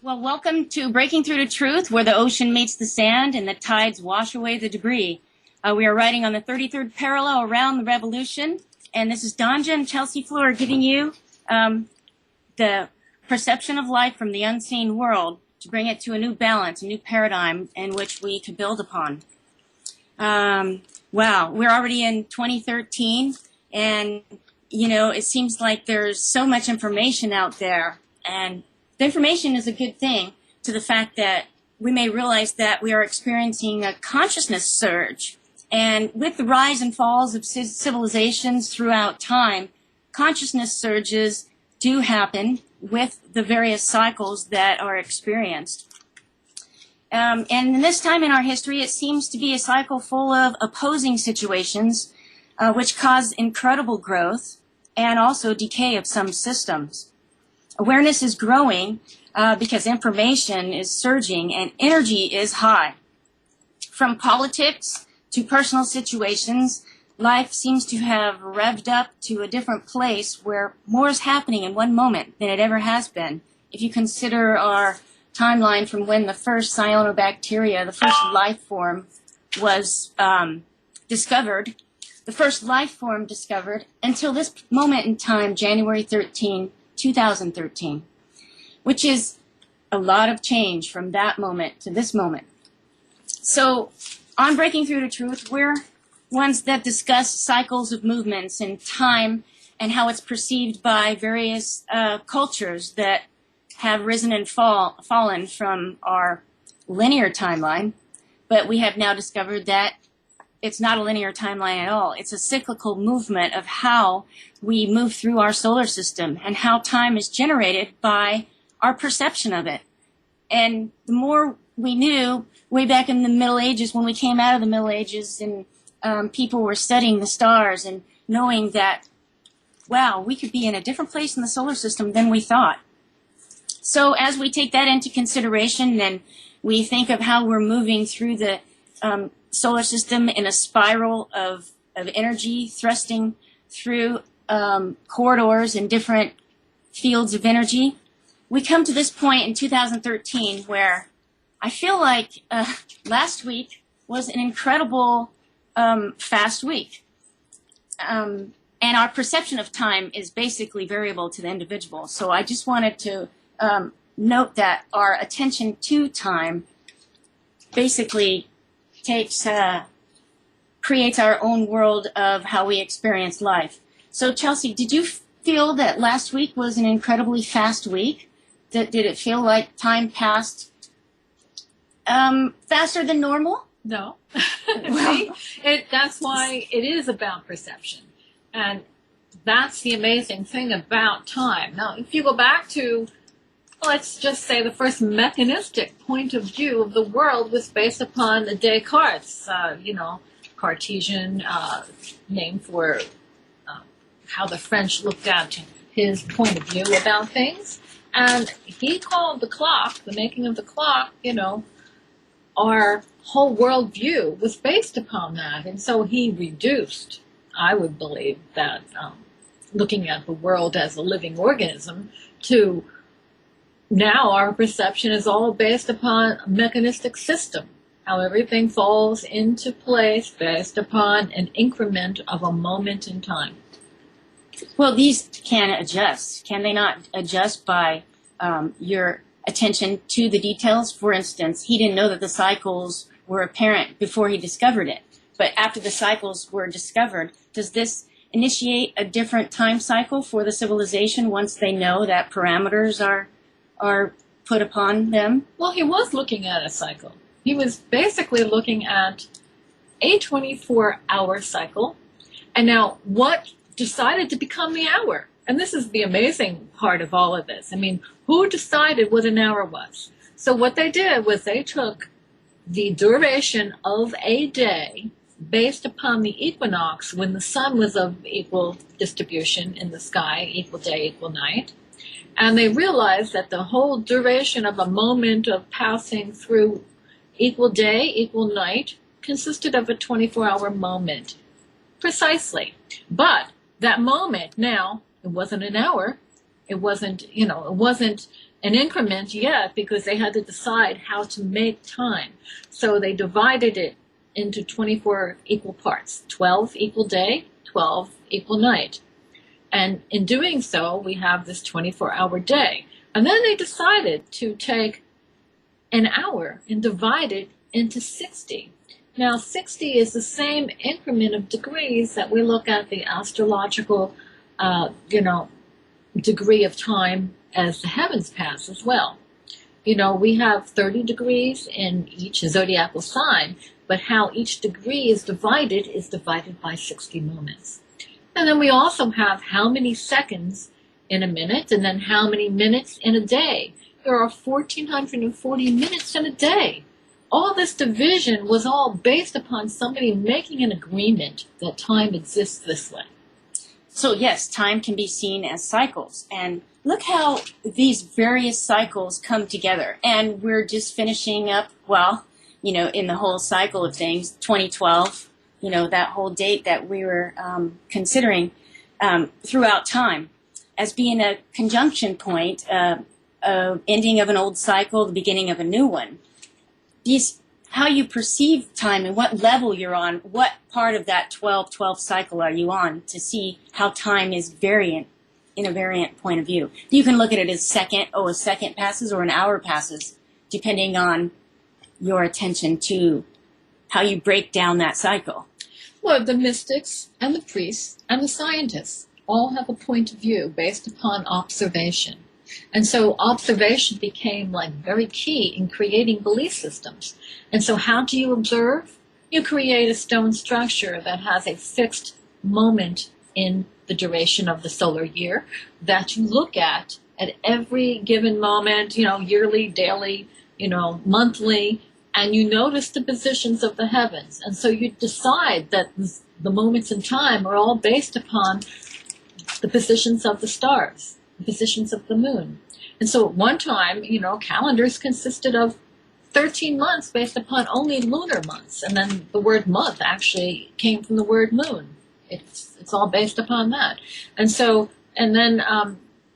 Well, welcome to Breaking Through to Truth, where the ocean meets the sand and the tides wash away the debris. We are riding on the 33rd parallel around the revolution, and this is Dawnjah and Chelsia giving you the perception of life from the unseen world to bring it to a new balance, a new paradigm in which we could build upon. Wow, we're already in 2013, and, you know, it seems like there's so much information out there, and the information is a good thing to the fact that we may realize that we are experiencing a consciousness surge. And with the rise and falls of civilizations throughout time, consciousness surges do happen with the various cycles that are experienced. And in this time in our history, it seems to be a cycle full of opposing situations, which cause incredible growth and also decay of some systems. Awareness is growing because information is surging and energy is high. From politics to personal situations, life seems to have revved up to a different place where more is happening in one moment than it ever has been. If you consider our timeline from when the first cyanobacteria, the first life form, was discovered, the first life form discovered until this moment in time, January 13, 2013, which is a lot of change from that moment to this moment. So on Breaking Through to Truth, we're ones that discuss cycles of movements in time and how it's perceived by various cultures that have risen and fallen from our linear timeline. But we have now discovered that it's not a linear timeline at all. It's a cyclical movement of how we move through our solar system and how time is generated by our perception of it. And the more we knew way back in the Middle Ages, when we came out of the Middle Ages and people were studying the stars and knowing that, wow, we could be in a different place in the solar system than we thought. So as we take that into consideration and we think of how we're moving through the solar system in a spiral of energy thrusting through corridors and different fields of energy, we come to this point in 2013 where I feel like last week was an incredible fast week. And our perception of time is basically variable to the individual. So I just wanted to note that our attention to time basically creates our own world of how we experience life. So Chelsia, did you feel that last week was an incredibly fast week? Did it feel like time passed faster than normal? No. See, that's why it is about perception. And that's the amazing thing about time. Now, if you go back to, let's just say, the first mechanistic point of view of the world was based upon Descartes, Cartesian, name for how the French looked at his point of view about things. And he called the clock, the making of the clock, our whole world view was based upon that. And so he reduced, I would believe, that looking at the world as a living organism to now our perception is all based upon a mechanistic system, how everything falls into place based upon an increment of a moment in time. Well, these can adjust. Can they not adjust by your attention to the details? For instance, he didn't know that the cycles were apparent before he discovered it. But after the cycles were discovered, does this initiate a different time cycle for the civilization once they know that parameters are put upon them? Well, he was looking at a cycle. He was basically looking at a 24-hour cycle. And now what decided to become the hour? And this is the amazing part of all of this. I mean, who decided what an hour was? So what they did was they took the duration of a day based upon the equinox when the sun was of equal distribution in the sky, equal day, equal night. And they realized that the whole duration of a moment of passing through equal day, equal night consisted of a 24-hour moment. Precisely. But that moment now, it wasn't an hour. It wasn't, an increment yet because they had to decide how to make time. So they divided it into 24 equal parts, 12 equal day, 12 equal night. And in doing so, we have this 24-hour day. And then they decided to take an hour and divide it into 60. Now, 60 is the same increment of degrees that we look at the astrological, degree of time as the heavens pass as well. We have 30 degrees in each zodiacal sign, but how each degree is divided by 60 moments. And then we also have how many seconds in a minute, and then how many minutes in a day. There are 1,440 minutes in a day. All this division was all based upon somebody making an agreement that time exists this way. So yes, time can be seen as cycles. And look how these various cycles come together. And we're just finishing up, in the whole cycle of things, 2012, that whole date that we were considering throughout time as being a conjunction point, ending of an old cycle, the beginning of a new one. How you perceive time and what level you're on, what part of that 12-12 cycle are you on to see how time is variant in a variant point of view. You can look at it as a second passes or an hour passes, depending on your attention to how you break down that cycle. Well, the mystics and the priests and the scientists all have a point of view based upon observation. And so observation became very key in creating belief systems. And so how do you observe? You create a stone structure that has a fixed moment in the duration of the solar year that you look at every given moment, yearly, daily, monthly, and you notice the positions of the heavens. And so you decide that the moments in time are all based upon the positions of the stars, the positions of the moon. And so at one time, calendars consisted of 13 months based upon only lunar months. And then the word month actually came from the word moon. It's all based upon that.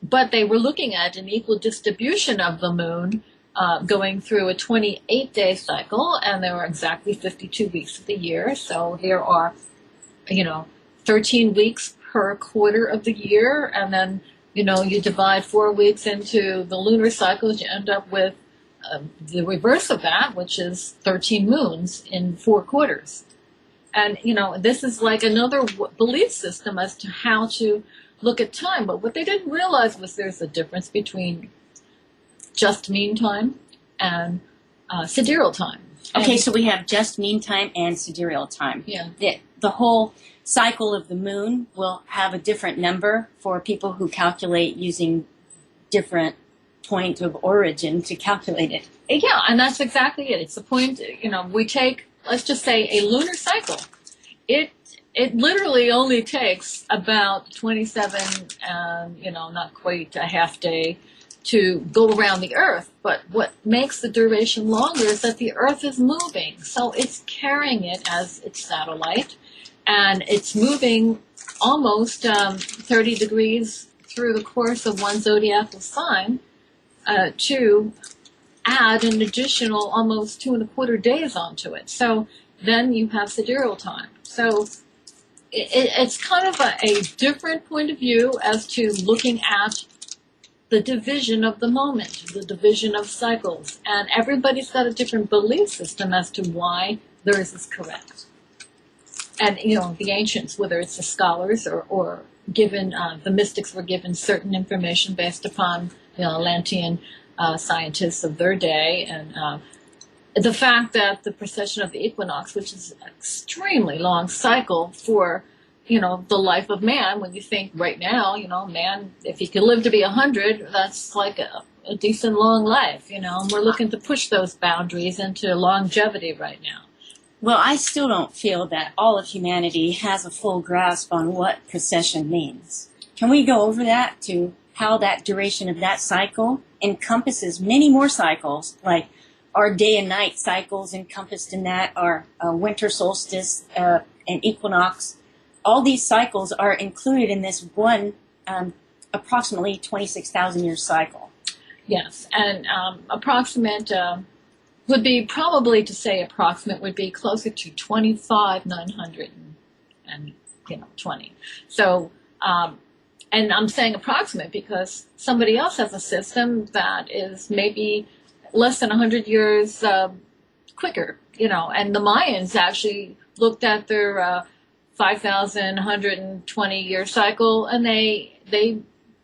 But they were looking at an equal distribution of the moon going through a 28-day cycle, and there are exactly 52 weeks of the year. So there are, 13 weeks per quarter of the year, and then, you divide 4 weeks into the lunar cycles, you end up with the reverse of that, which is 13 moons in 4 quarters. And, this is like another belief system as to how to look at time. But what they didn't realize was there's a difference between just mean time and sidereal time. Okay, so we have just mean time and sidereal time. Yeah. The whole cycle of the moon will have a different number for people who calculate using different point of origin to calculate it. Yeah, and that's exactly it. It's the point, we take, let's just say, a lunar cycle. It literally only takes about 27, not quite a half day to go around the Earth. But what makes the duration longer is that the Earth is moving. So it's carrying it as its satellite, and it's moving almost 30 degrees through the course of one zodiacal sign to add an additional almost 2.25 days onto it. So then you have sidereal time. So it's kind of a different point of view as to looking at the division of the moment, the division of cycles. And everybody's got a different belief system as to why theirs is correct. And, the ancients, whether it's the scholars or given, the mystics were given certain information based upon, Atlantean scientists of their day. And the fact that the precession of the equinox, which is an extremely long cycle for, the life of man, when you think right now, man, if he could live to be 100, that's like a decent long life, and we're looking to push those boundaries into longevity right now. Well, I still don't feel that all of humanity has a full grasp on what precession means. Can we go over that to how that duration of that cycle encompasses many more cycles, like our day and night cycles encompassed in that, our winter solstice and equinox. All these cycles are included in this one approximately 26,000 year cycle. Yes, and approximate would be probably to say approximate would be closer to 25,920. So, and I'm saying approximate because somebody else has a system that is maybe less than 100 years quicker, and the Mayans actually looked at their 5,120 year cycle, and they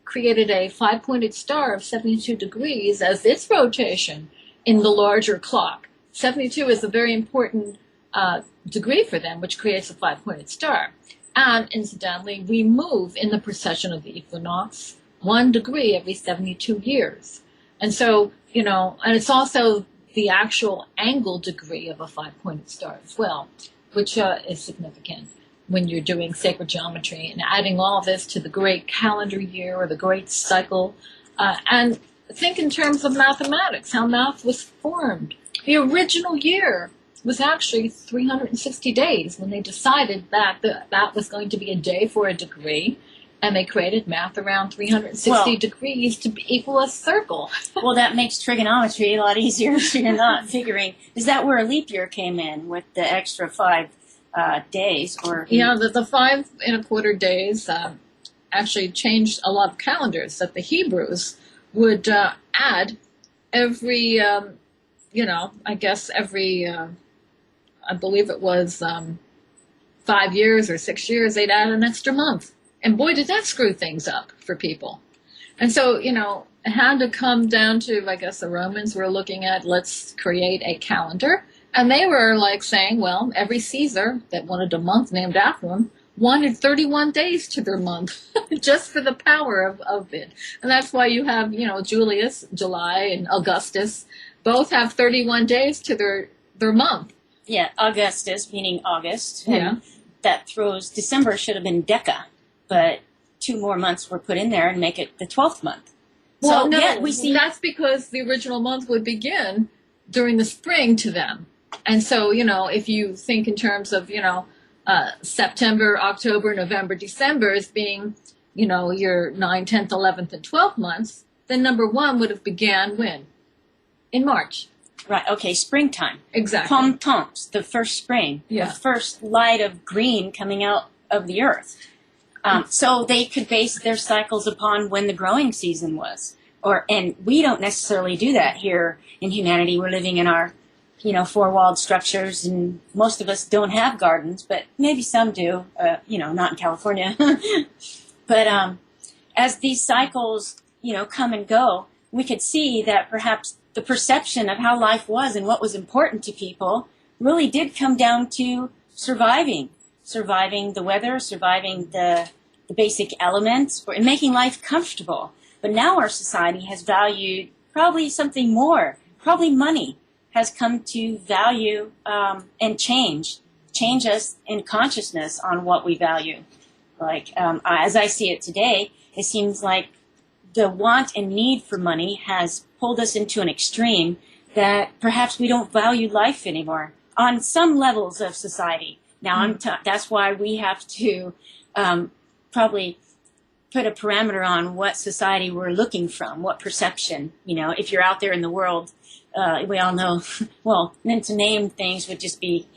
created a 5-pointed star of 72 degrees as its rotation in the larger clock. 72 is a very important degree for them, which creates a 5-pointed star. And incidentally, we move in the precession of the equinox 1 degree every 72 years. And so, and it's also the actual angle degree of a 5-pointed star as well, which is significant when you're doing sacred geometry and adding all this to the great calendar year or the great cycle. And think in terms of mathematics, how math was formed. The original year was actually 360 days when they decided that that was going to be a day for a degree, and they created math around 360 degrees to equal a circle. Well, that makes trigonometry a lot easier so you're not figuring. Is that where a leap year came in with the extra 5 days? Or yeah, the 5 1/4 days actually changed a lot of calendars that the Hebrews would add every, I guess every, I believe it was 5 years or 6 years, they'd add an extra month. And boy, did that screw things up for people. And so, it had to come down to, I guess the Romans were looking at, let's create a calendar. And they were like saying, well, every Caesar that wanted a month named after him wanted 31 days to their month just for the power of it. And that's why you have, Julius, July, and Augustus both have 31 days to their month. Yeah, Augustus, meaning August. Yeah. That throws, December should have been Deca, but 2 more months were put in there and make it the 12th month. Well, so, no, yeah, we see that's because the original month would begin during the spring to them. And so, if you think in terms of, September, October, November, December as being, your 9th, 10th, 11th, and 12th months, then number 1 would have began when? In March. Right, okay, springtime. Exactly. Pom-poms, the first spring. Yeah. The first light of green coming out of the earth. So they could base their cycles upon when the growing season was. And we don't necessarily do that here in humanity. We're living in our 4-walled structures, and most of us don't have gardens, but maybe some do, not in California. But as these cycles, come and go, we could see that perhaps the perception of how life was and what was important to people really did come down to surviving the weather, surviving the basic elements, and making life comfortable. But now our society has valued probably something more, probably money has come to value and change us in consciousness on what we value. Like, as I see it today, it seems like the want and need for money has pulled us into an extreme that perhaps we don't value life anymore on some levels of society. Now, that's why we have to probably put a parameter on what society we're looking from, what perception. If you're out there in the world, we all know, well, then to name things would just be,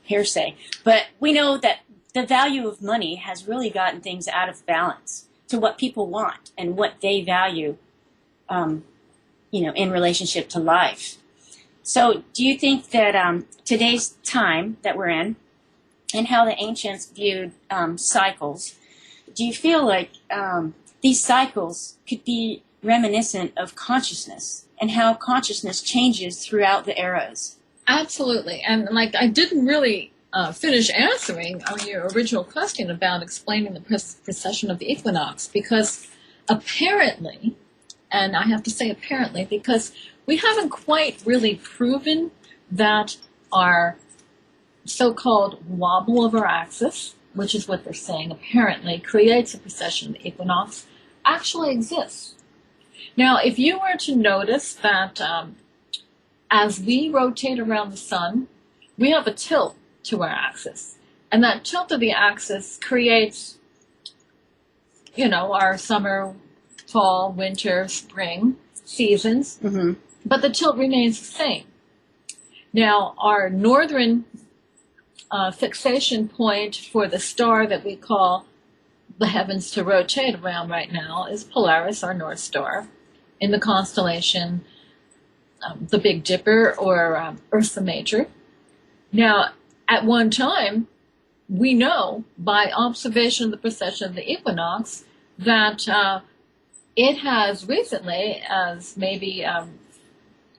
hearsay. But we know that the value of money has really gotten things out of balance to what people want and what they value, in relationship to life. So do you think that today's time that we're in and how the ancients viewed cycles, do you feel like these cycles could be reminiscent of consciousness and how consciousness changes throughout the eras? Absolutely. And I didn't really finish answering on your original question about explaining the precession of the equinox, because apparently, and I have to say apparently, because we haven't quite really proven that our so-called wobble of our axis, which is what they're saying apparently creates a precession of the equinox, actually exists. Now, if you were to notice that as we rotate around the sun, we have a tilt to our axis. And that tilt of the axis creates, our summer, fall, winter, spring. seasons, but the tilt remains the same. Now, our northern fixation point for the star that we call the heavens to rotate around right now is Polaris, our North Star, in the constellation the Big Dipper, or Ursa Major. Now, at one time, we know by observation of the precession of the equinox that it has recently, as maybe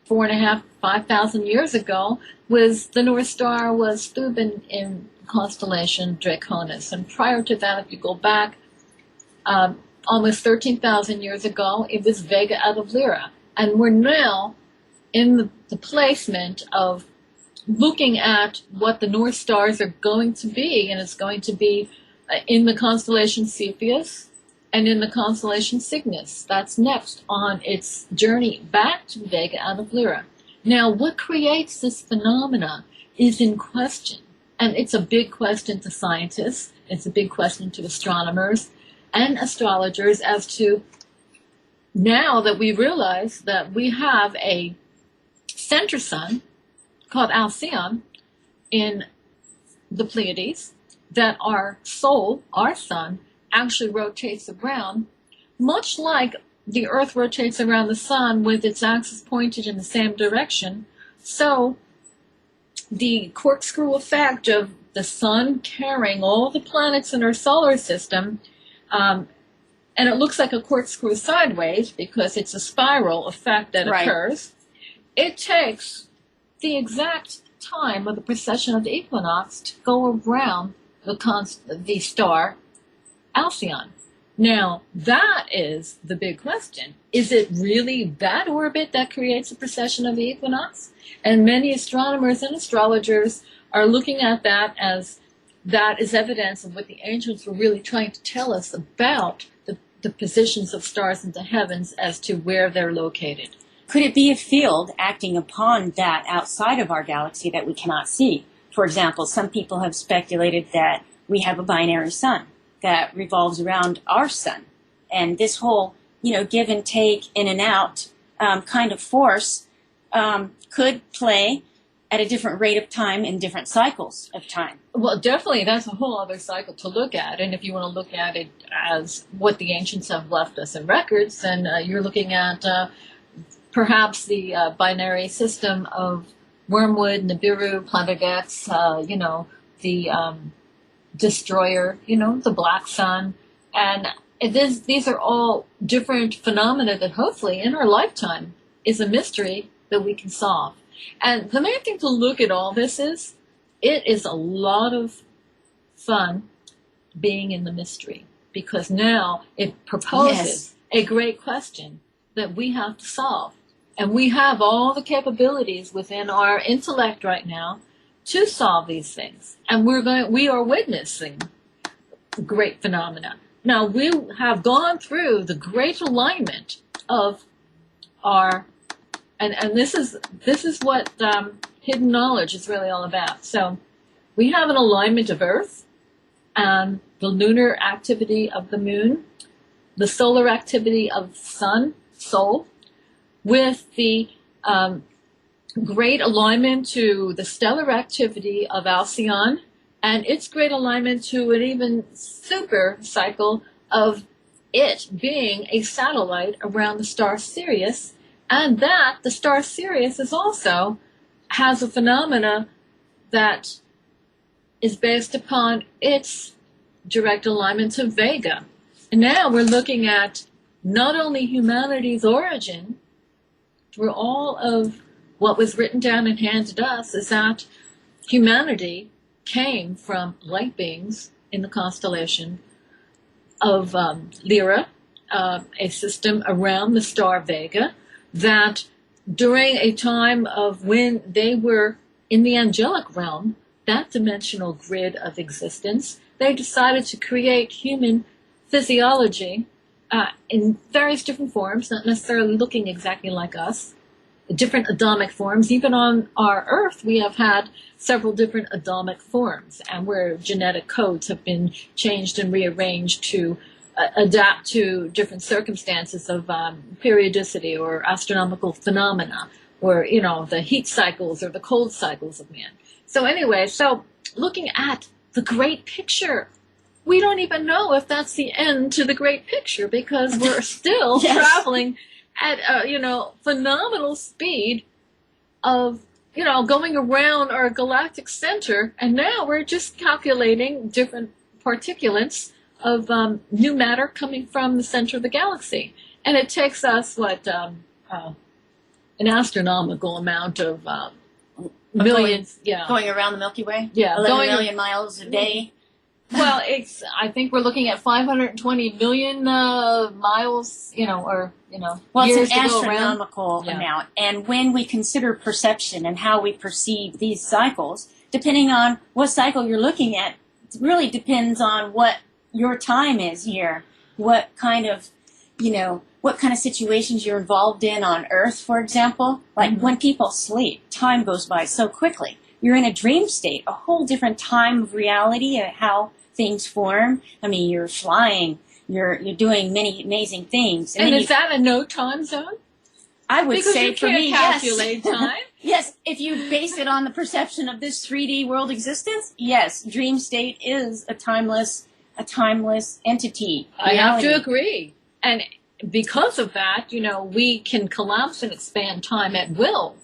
4,500, 5,000 years ago, the North Star was Thuban in constellation Draconis. And prior to that, if you go back almost 13,000 years ago, it was Vega out of Lyra. And we're now in the placement of looking at what the North Stars are going to be, and it's going to be in the constellation Cepheus and in the constellation Cygnus. That's next on its journey back to Vega out of Lyra. Now, what creates this phenomena is in question, and it's a big question to scientists, it's a big question to astronomers and astrologers as to, now that we realize that we have a center sun called Alcyon in the Pleiades, that our soul, our sun, actually rotates around, much like the Earth rotates around the sun with its axis pointed in the same direction. So the corkscrew effect of the sun carrying all the planets in our solar system, and it looks like a corkscrew sideways because it's a spiral effect that occurs. It takes the exact time of the precession of the equinox to go around the star Alcyon. Now, that is the big question. Is it really that orbit that creates the precession of the equinox? And many astronomers and astrologers are looking at that as evidence of what the ancients were really trying to tell us about the positions of stars in the heavens as to where they're located. Could it be a field acting upon that outside of our galaxy that we cannot see? For example, some people have speculated that we have a binary sun that revolves around our sun. And this whole, give and take, in and out kind of force could play at a different rate of time in different cycles of time. Well, definitely, that's a whole other cycle to look at. And if you want to look at it as what the ancients have left us in records, then you're looking at perhaps the binary system of Wormwood, Nibiru, Plantagenet, the Destroyer, the Black Sun. And these are all different phenomena that hopefully in our lifetime is a mystery that we can solve. And the main thing to look at all this is, it is a lot of fun being in the mystery, because now it proposes a great question that we have to solve. And we have all the capabilities within our intellect right now to solve these things. And we are witnessing great phenomena. Now, we have gone through the great alignment of our, and this is what hidden knowledge is really all about. So we have an alignment of Earth and the lunar activity of the moon, the solar activity of the sun, Sol, with the great alignment to the stellar activity of Alcyon, and its great alignment to an even super cycle of it being a satellite around the star Sirius, and that the star Sirius is also has a phenomena that is based upon its direct alignment to Vega. And now we're looking at not only humanity's origin, through all of what was written down and handed us, is that humanity came from light beings in the constellation of Lyra, a system around the star Vega, that during a time of when they were in the angelic realm, that dimensional grid of existence, they decided to create human physiology in various different forms, not necessarily looking exactly like us, different Adamic forms. Even on our Earth, we have had several different Adamic forms, and where genetic codes have been changed and rearranged to adapt to different circumstances of periodicity or astronomical phenomena, or the heat cycles or the cold cycles of man. So anyway, so looking at the great picture, we don't even know if that's the end to the great picture, because we're still Yes. traveling at phenomenal speed of going around our galactic center, and now we're just calculating different particulates of new matter coming from the center of the galaxy, and it takes us an astronomical amount of millions, Going around the Milky Way? Yeah, 11 million miles a day. Well, I think we're looking at 520 million miles, Well, years it's an to go around. astronomical Yeah. amount. And when we consider perception and how we perceive these cycles, depending on what cycle you're looking at, it really depends on what your time is here, what kind of situations you're involved in on Earth, for example. Like when people sleep, time goes by so quickly. You're in a dream state, a whole different time of reality, how things form. I mean, you're flying, you're doing many amazing things. And then is that a no time zone? I would Because say you for can't me, calculate yes. time. Yes, if you base it on the perception of this 3D world existence, yes, dream state is a timeless entity. I have to reality. agree. And because of that, we can collapse and expand time at will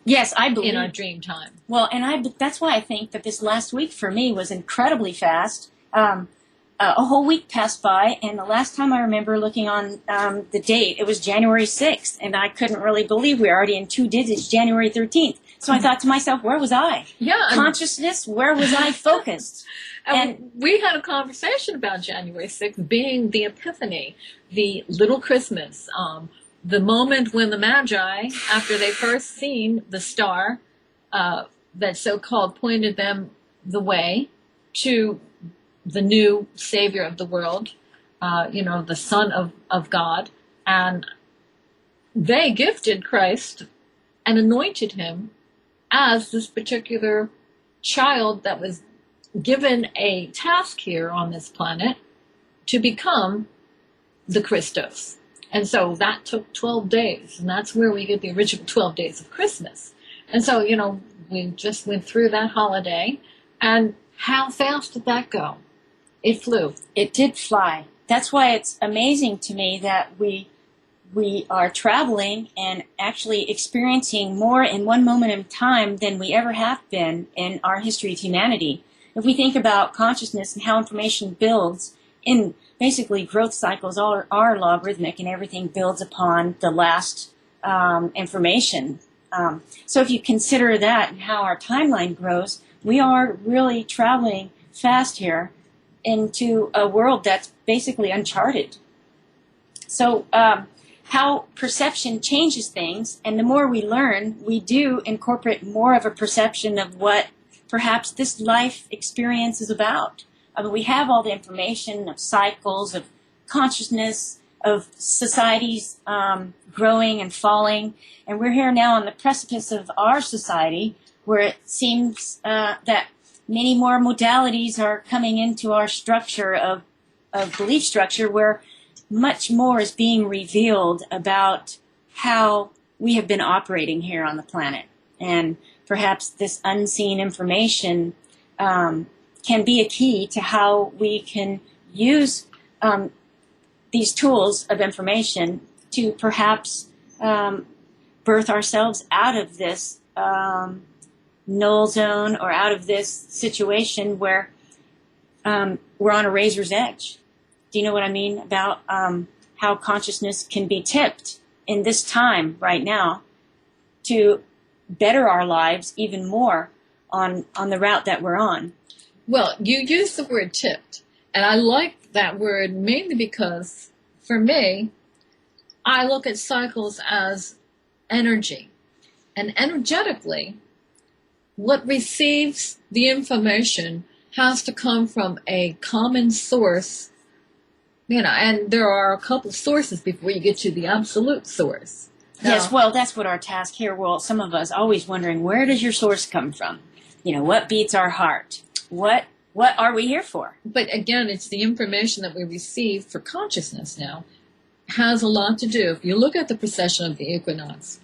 Yes, I believe in our dream time. Well, and that's why I think that this last week for me was incredibly fast. A whole week passed by, and the last time I remember looking on the date, it was January 6th, and I couldn't really believe we were already in 2 digits, January 13th. So I thought to myself, where was I? Yeah. Consciousness, where was I focused? And we had a conversation about January 6th being the Epiphany, the little Christmas, the moment when the Magi, after they first seen the star that so-called pointed them the way to the new Savior of the world, the Son of God, and they gifted Christ and anointed him as this particular child that was given a task here on this planet to become the Christos. And so that took 12 days, and that's where we get the original 12 days of Christmas. And so, we just went through that holiday, and how fast did that go? It flew. It did fly. That's why it's amazing to me that we are traveling and actually experiencing more in one moment in time than we ever have been in our history of humanity. If we think about consciousness and how information builds, in basically growth cycles are logarithmic, and everything builds upon the last information. So if you consider that and how our timeline grows, we are really traveling fast here into a world that's basically uncharted. So how perception changes things, and the more we learn, we do incorporate more of a perception of what perhaps this life experience is about. I mean, we have all the information of cycles, of consciousness, of societies growing and falling, and we're here now on the precipice of our society, where it seems that many more modalities are coming into our structure of belief structure, where much more is being revealed about how we have been operating here on the planet. And perhaps this unseen information can be a key to how we can use these tools of information to perhaps birth ourselves out of this null zone, or out of this situation where we're on a razor's edge. Do you know what I mean about how consciousness can be tipped in this time right now to better our lives even more on the route that we're on? Well, you used the word tipped, and I like that word mainly because, for me, I look at cycles as energy. And energetically, what receives the information has to come from a common source, and there are a couple sources before you get to the absolute source. Now, Yes, well, that's what our task here. Well, some of us always wondering, where does your source come from? What beats our heart? What what are we here for? But again, it's the information that we receive for consciousness now has a lot to do. If you look at the precession of the equinox,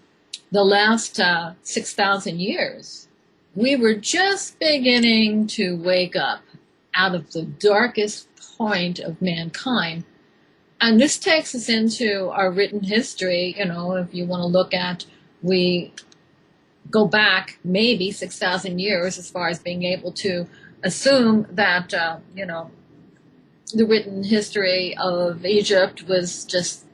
the last 6,000 years, we were just beginning to wake up out of the darkest point of mankind. And this takes us into our written history. You know, if you want to look at, we go back maybe 6,000 years as far as being able to assume that, you know, the written history of Egypt was just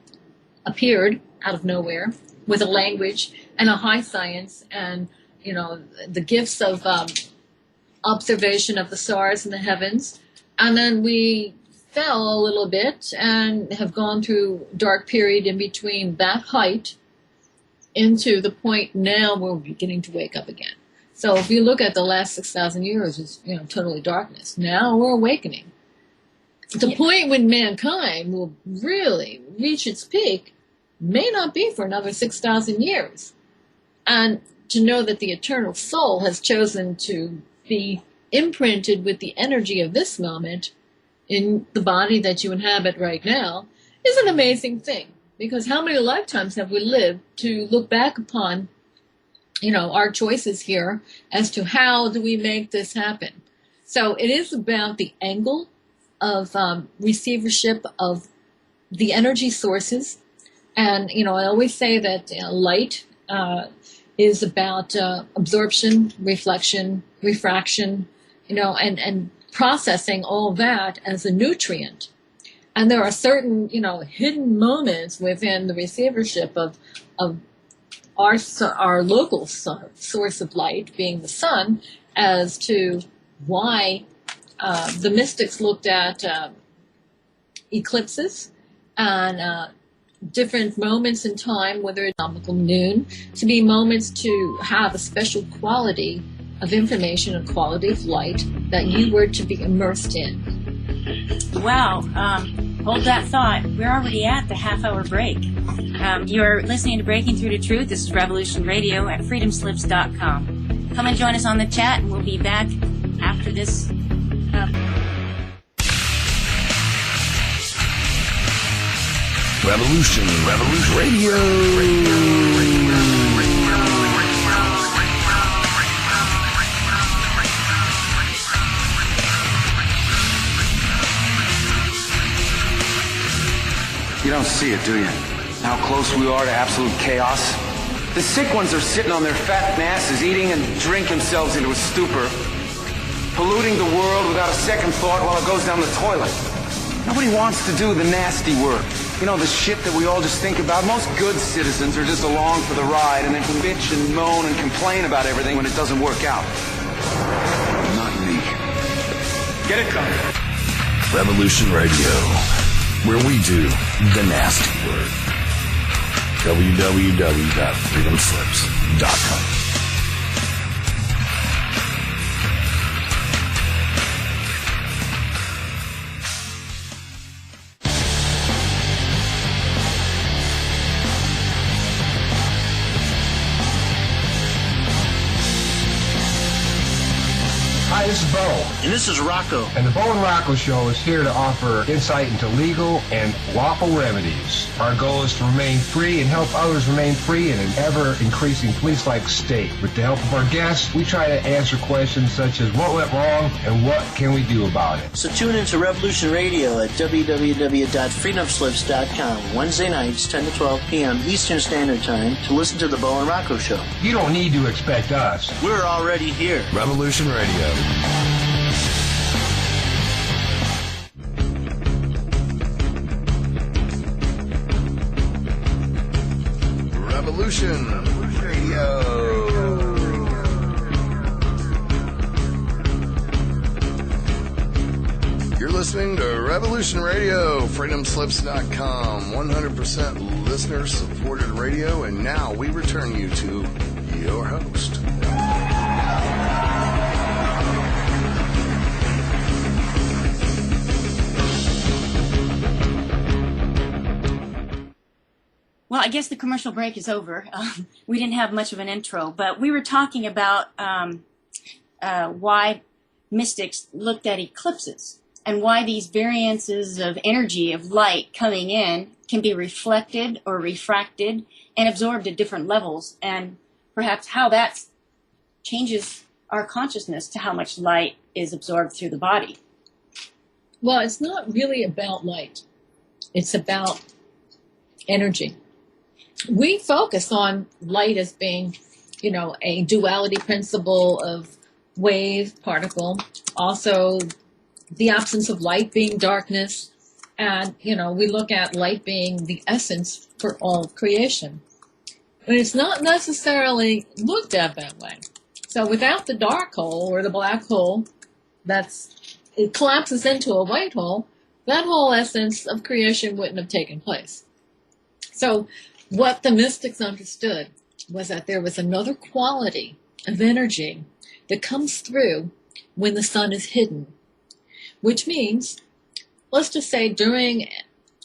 appeared out of nowhere with a language and a high science and, you know, the gifts of observation of the stars in the heavens. And then we fell a little bit and have gone through dark period in between that height into the point now where we're beginning to wake up again. So if you look at the last 6,000 years, it's, you know, totally darkness. Now we're awakening. The point when mankind will really reach its peak may not be for another 6,000 years. And to know that the eternal soul has chosen to be imprinted with the energy of this moment in the body that you inhabit right now is an amazing thing. Because how many lifetimes have we lived to look back upon, you know, our choices here as to how do we make this happen? So it is about the angle of receivership of the energy sources. And, you know, I always say that light is about absorption, reflection, refraction, you know, and processing all that as a nutrient. And there are certain, you know, hidden moments within the receivership of our local source of light, being the sun, as to why the mystics looked at eclipses and different moments in time, whether it's astronomical noon, to be moments to have a special quality of information, a quality of light that you were to be immersed in. Wow. Hold that thought. We're already at the half-hour break. You're listening to Breaking Through to Truth. This is Revolution Radio at freedomslips.com. Come and join us on the chat, and we'll be back after this. Revolution Radio. You don't see it, do you? How close we are to absolute chaos? The sick ones are sitting on their fat masses, eating and drink themselves into a stupor, polluting the world without a second thought while it goes down the toilet. Nobody wants to do the nasty work. You know, the shit that we all just think about. Most good citizens are just along for the ride and then bitch and moan and complain about everything when it doesn't work out. Not me. Get it done. Revolution Radio, where we do the nasty work. www.freedomslips.com. Hi, this is Bo. And this is Rocco. And the Bo and Rocco Show is here to offer insight into legal and lawful remedies. Our goal is to remain free and help others remain free in an ever-increasing police-like state. With the help of our guests, we try to answer questions such as what went wrong and what can we do about it. So tune into Revolution Radio at www.freedomslips.com Wednesday nights, 10 to 12 p.m. Eastern Standard Time to listen to the Bo and Rocco Show. You don't need to expect us. We're already here. Revolution Radio. Revolution Radio. You're listening to Revolution Radio, freedomslips.com, 100% listener-supported radio, and now we return you to your host. Well, I guess the commercial break is over. We didn't have much of an intro, but we were talking about why mystics looked at eclipses and why these variances of energy, of light coming in, can be reflected or refracted and absorbed at different levels, and perhaps how that changes our consciousness to how much light is absorbed through the body. Well, it's not really about light. It's about energy. We focus on light as being, a duality principle of wave, particle, also the absence of light being darkness, and, we look at light being the essence for all of creation. But it's not necessarily looked at that way. So without the dark hole or the black hole, it collapses into a white hole, that whole essence of creation wouldn't have taken place. So what the mystics understood was that there was another quality of energy that comes through when the sun is hidden, which means, let's just say during,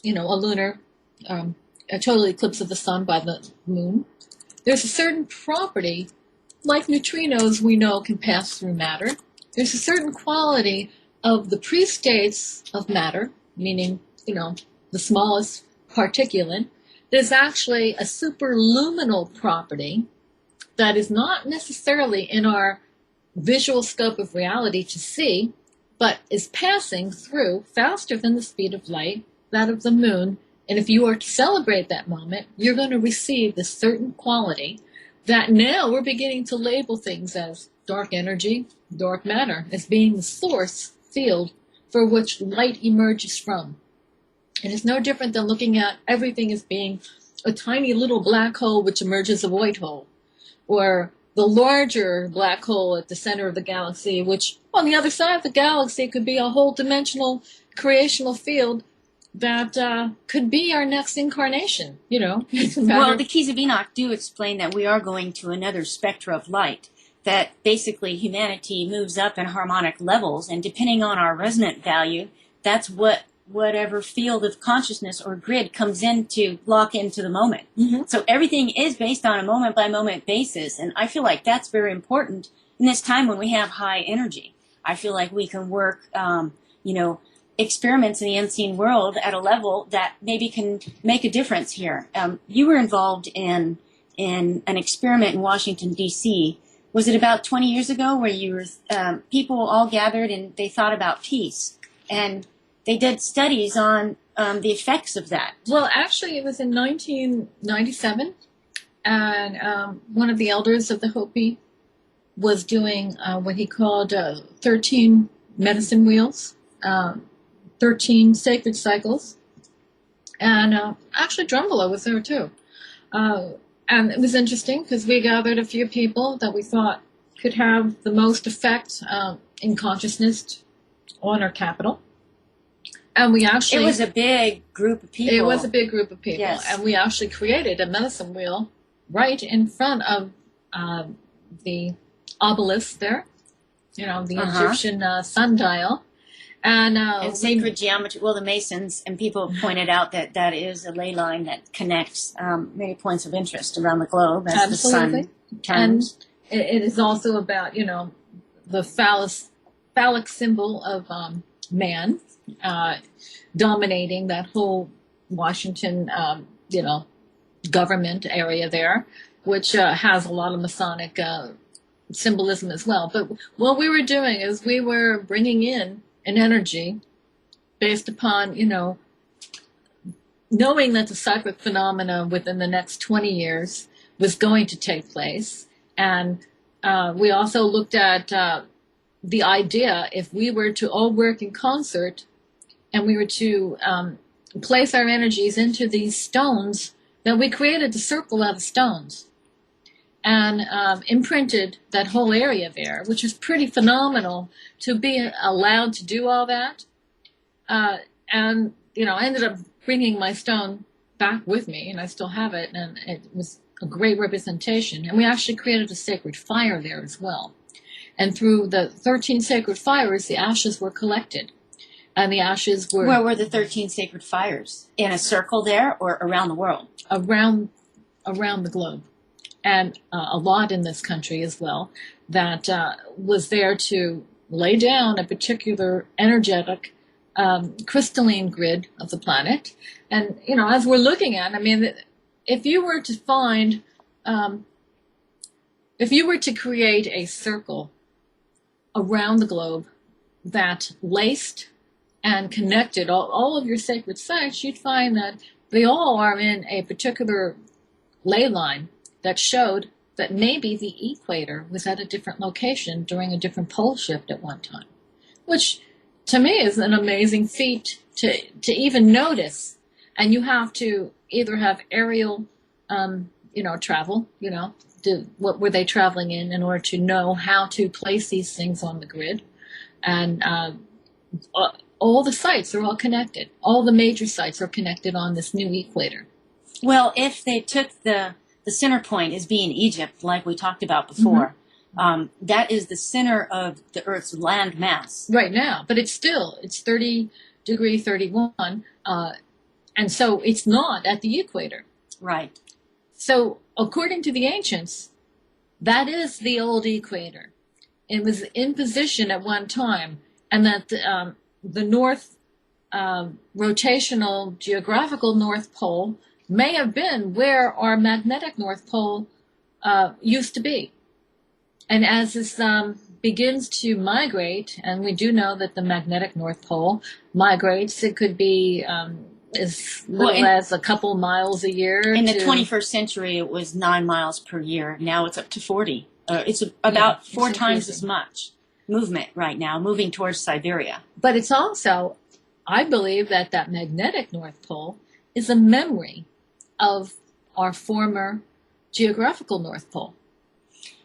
a lunar, a total eclipse of the sun by the moon, there's a certain property, like neutrinos we know can pass through matter. There's a certain quality of the pre-states of matter, meaning, the smallest particulate. There's actually a superluminal property that is not necessarily in our visual scope of reality to see, but is passing through faster than the speed of light, that of the moon. And if you are to celebrate that moment, you're going to receive this certain quality that now we're beginning to label things as dark energy, dark matter, as being the source field for which light emerges from. And it's no different than looking at everything as being a tiny little black hole which emerges a white hole, or the larger black hole at the center of the galaxy, which on the other side of the galaxy could be a whole dimensional creational field that could be our next incarnation, Well, the Keys of Enoch do explain that we are going to another spectra of light, that basically humanity moves up in harmonic levels, and depending on our resonant value, that's whatever field of consciousness or grid comes in to lock into the moment. Mm-hmm. So everything is based on a moment-by-moment basis, and I feel like that's very important in this time when we have high energy. I feel like we can work, experiments in the unseen world at a level that maybe can make a difference here. You were involved in an experiment in Washington, D.C. Was it about 20 years ago where people all gathered and they thought about peace? And they did studies on the effects of that. Well, actually, it was in 1997, and one of the elders of the Hopi was doing what he called 13 medicine wheels, 13 sacred cycles, and actually Drumbelow was there too. And it was interesting because we gathered a few people that we thought could have the most effect in consciousness on our capital. And we actually... It was a big group of people. It was a big group of people. Yes. And we actually created a medicine wheel right in front of the obelisk there, the Egyptian sundial. And sacred geometry. Well, the Masons and people pointed out that is a ley line that connects many points of interest around the globe as absolutely. The sun turns. And it is also about, the phallic symbol of man dominating that whole Washington, government area there, which has a lot of Masonic symbolism as well. But what we were doing is we were bringing in an energy based upon, knowing that the cyclic phenomena within the next 20 years was going to take place. And we also looked at the idea, if we were to all work in concert and we were to place our energies into these stones, that we created a circle out of stones and imprinted that whole area there, which is pretty phenomenal to be allowed to do all that. And, I ended up bringing my stone back with me, and I still have it, and it was a great representation. And we actually created a sacred fire there as well. And through the 13 sacred fires, the ashes were collected. And the ashes were... Where were the 13 sacred fires? In a circle there or around the world? Around the globe. And a lot in this country as well, that was there to lay down a particular energetic crystalline grid of the planet. And, as we're looking at, if you were to find, if you were to create a circle around the globe that laced and connected all of your sacred sites, you'd find that they all are in a particular ley line that showed that maybe the equator was at a different location during a different pole shift at one time, which to me is an amazing feat to even notice. And you have to either have aerial, travel, what were they traveling in order to know how to place these things on the grid. And all the sites are all connected. All the major sites are connected on this new equator. Well, if they took the center point as being Egypt, like we talked about before, that is the center of the Earth's land mass. Right now, but it's 30°31, and so it's not at the equator. Right. So according to the ancients, that is the old equator. It was in position at one time, and that the north rotational geographical North Pole may have been where our magnetic North Pole used to be. And as this begins to migrate, and we do know that the magnetic North Pole migrates, it could be as little as a couple miles a year. In the 21st century, it was 9 miles per year. Now it's up to 40. It's about four times as much movement right now, moving towards Siberia. But it's also, I believe that magnetic North Pole is a memory of our former geographical North Pole.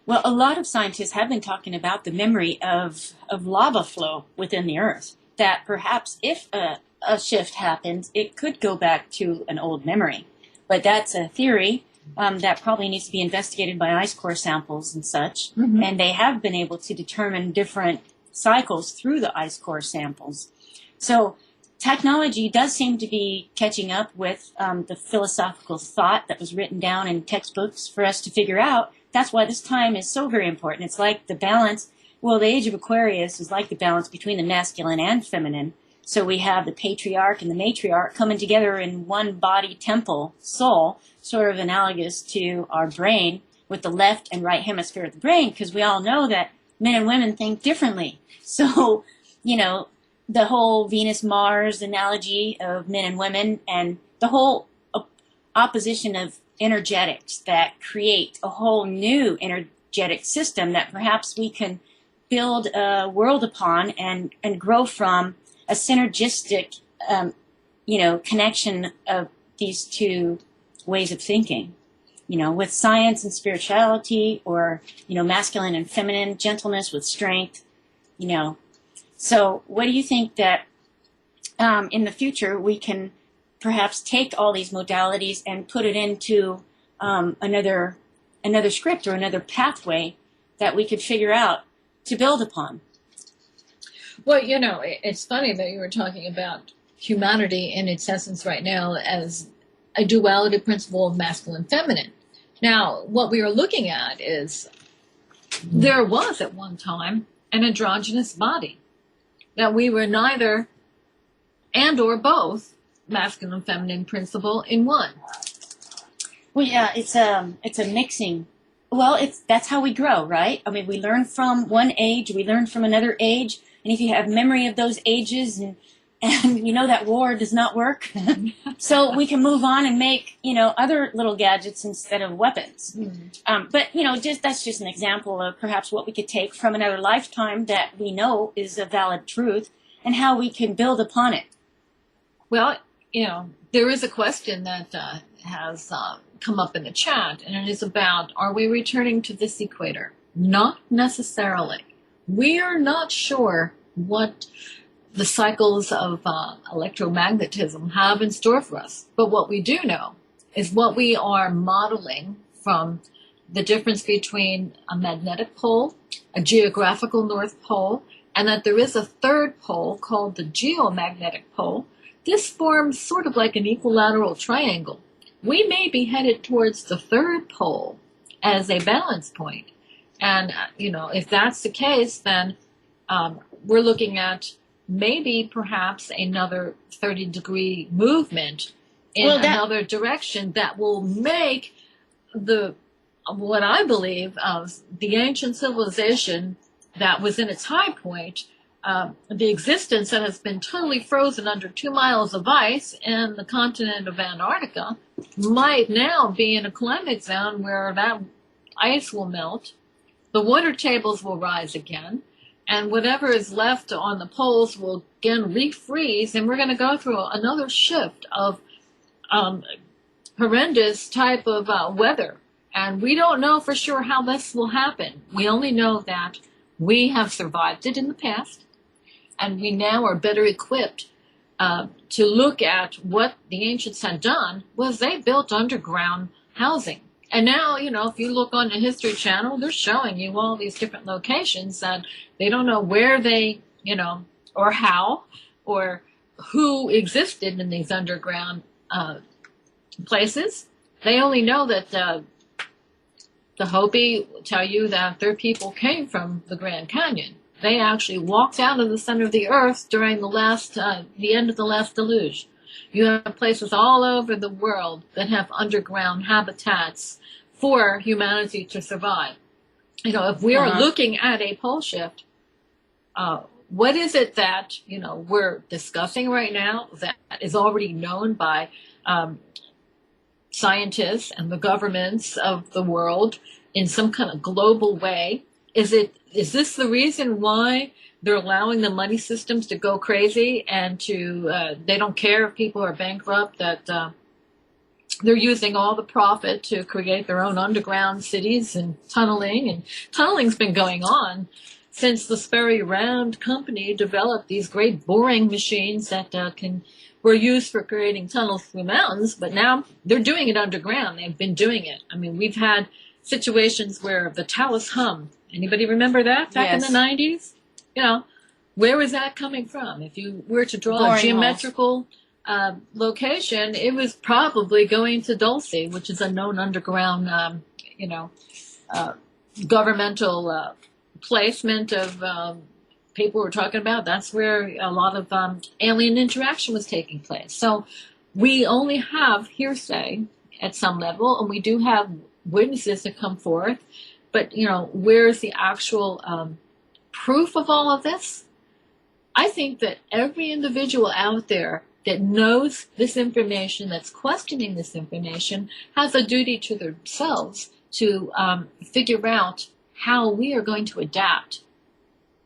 Well, a lot of scientists have been talking about the memory of lava flow within the Earth, that perhaps if a shift happens, it could go back to an old memory. But that's a theory that probably needs to be investigated by ice core samples and such. Mm-hmm. And they have been able to determine different cycles through the ice core samples. So technology does seem to be catching up with the philosophical thought that was written down in textbooks for us to figure out. That's why this time is so very important. It's like the balance. Well, the age of Aquarius is like the balance between the masculine and feminine. So we have the patriarch and the matriarch coming together in one body, temple, soul, sort of analogous to our brain with the left and right hemisphere of the brain, because we all know that men and women think differently. So, the whole Venus-Mars analogy of men and women, and the whole opposition of energetics that create a whole new energetic system that perhaps we can build a world upon and grow from a synergistic, connection of these two ways of thinking, with science and spirituality, or, masculine and feminine, gentleness with strength, So what do you think that in the future we can perhaps take all these modalities and put it into another script or another pathway that we could figure out to build upon? Well, it's funny that you were talking about humanity in its essence right now as a duality principle of masculine and feminine. Now, what we are looking at is there was at one time an androgynous body, that we were neither and or both masculine and feminine principle in one. Well, yeah, it's a mixing. Well, that's how we grow, right? We learn from one age, we learn from another age, and if you have memory of those ages and that war does not work, so we can move on and make, other little gadgets instead of weapons. Mm-hmm. But, that's just an example of perhaps what we could take from another lifetime that we know is a valid truth and how we can build upon it. Well, there is a question that has come up in the chat, and it is about, are we returning to this equator? Not necessarily. We are not sure what the cycles of electromagnetism have in store for us. But what we do know is what we are modeling from the difference between a magnetic pole, a geographical North Pole, and that there is a third pole called the geomagnetic pole. This forms sort of like an equilateral triangle. We may be headed towards the third pole as a balance point. And, if that's the case, then we're looking at maybe perhaps another 30-degree movement in another direction that will make what I believe of the ancient civilization that was in its high point, the existence that has been totally frozen under 2 miles of ice in the continent of Antarctica, might now be in a climatic zone where that ice will melt, the water tables will rise again, and whatever is left on the poles will again refreeze, and we're going to go through another shift of horrendous type of weather. And we don't know for sure how this will happen. We only know that we have survived it in the past, and we now are better equipped to look at what the ancients had done was they built underground housing. And now, if you look on the History Channel, they're showing you all these different locations that they don't know where they, or how, or who existed in these underground places. They only know that the Hopi tell you that their people came from the Grand Canyon. They actually walked out of the center of the earth during the end of the last deluge. You have places all over the world that have underground habitats for humanity to survive. If we are looking at a pole shift, what is it that, we're discussing right now that is already known by scientists and the governments of the world in some kind of global way? Is this the reason why they're allowing the money systems to go crazy and they don't care if people are bankrupt, that they're using all the profit to create their own underground cities and tunneling? And tunneling's been going on since the Sperry Round Company developed these great boring machines that were used for creating tunnels through mountains, but now they're doing it underground. They've been doing it. I mean, we've had situations where the Taos hum, anybody remember that back in the 90s? Where was that coming from? If you were to draw a geometrical location, it was probably going to Dulce, which is a known underground, governmental placement of people were talking about. That's where a lot of alien interaction was taking place. So we only have hearsay at some level, and we do have witnesses that come forth. But, where's the actual proof of all of this? I think that every individual out there that knows this information, that's questioning this information, has a duty to themselves to figure out how we are going to adapt,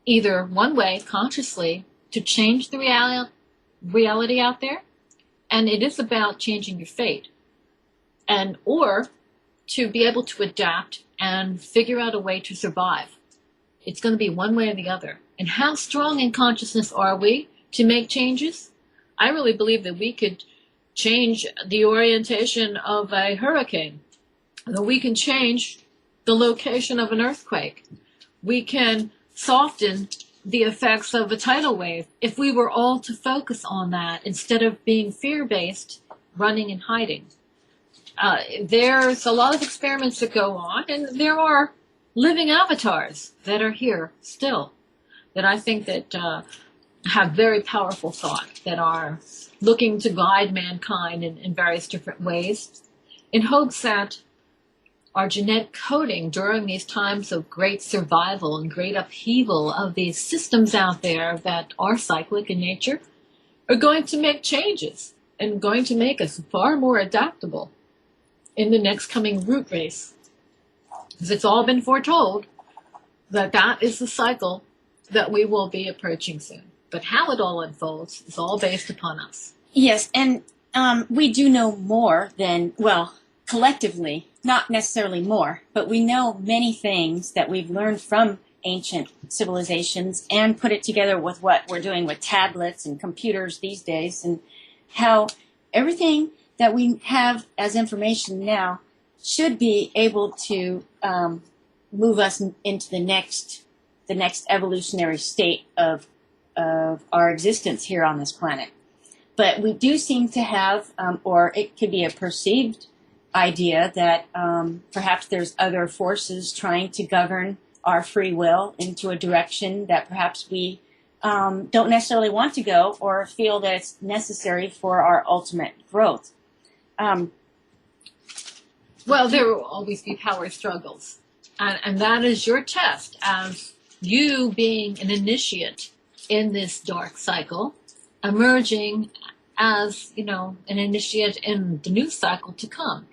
either one way, consciously, to change the reality out there, and it is about changing your fate, or to be able to adapt and figure out a way to survive. It's going to be one way or the other. And how strong in consciousness are we to make changes? I really believe that we could change the orientation of a hurricane, that we can change the location of an earthquake. We can soften the effects of a tidal wave if we were all to focus on that instead of being fear-based, running and hiding. There's a lot of experiments that go on, and there are living avatars that are here still, that I think that have very powerful thought, that are looking to guide mankind in various different ways, in hopes that our genetic coding during these times of great survival and great upheaval of these systems out there that are cyclic in nature are going to make changes and going to make us far more adaptable in the next coming root race. Because it's all been foretold that that is the cycle that we will be approaching soon. But how it all unfolds is all based upon us. Yes, and we do know more than, collectively, not necessarily more, but we know many things that we've learned from ancient civilizations and put it together with what we're doing with tablets and computers these days, and how everything that we have as information now should be able to move us into the next evolutionary state of our existence here on this planet. But we do seem to have, or it could be a perceived idea that perhaps there's other forces trying to govern our free will into a direction that perhaps we don't necessarily want to go or feel that it's necessary for our ultimate growth. Well, there will always be power struggles. And that is your test as you being an initiate in this dark cycle, emerging as, you know, an initiate in the new cycle to come.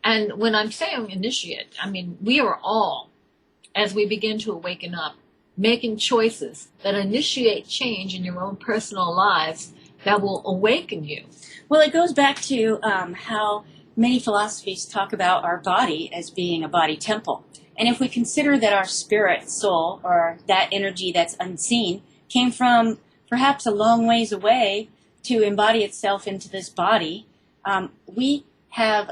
And when I'm saying initiate, I mean, we are all, as we begin to awaken up, making choices that initiate change in your own personal lives that will awaken you. Well, it goes back to how many philosophies talk about our body as being a body temple. And if we consider that our spirit, soul, or that energy that's unseen, came from perhaps a long ways away to embody itself into this body, we have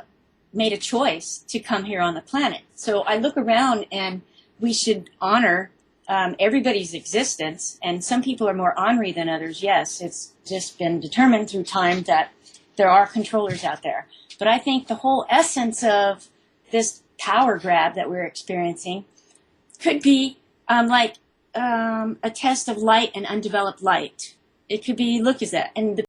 made a choice to come here on the planet. So I look around and we should honor everybody's existence, and some people are more ornery than others. Yes, it's just been determined through time that there are controllers out there. But I think the whole essence of this power grab that we're experiencing could be like a test of light and undeveloped light. It could be, look at that. And the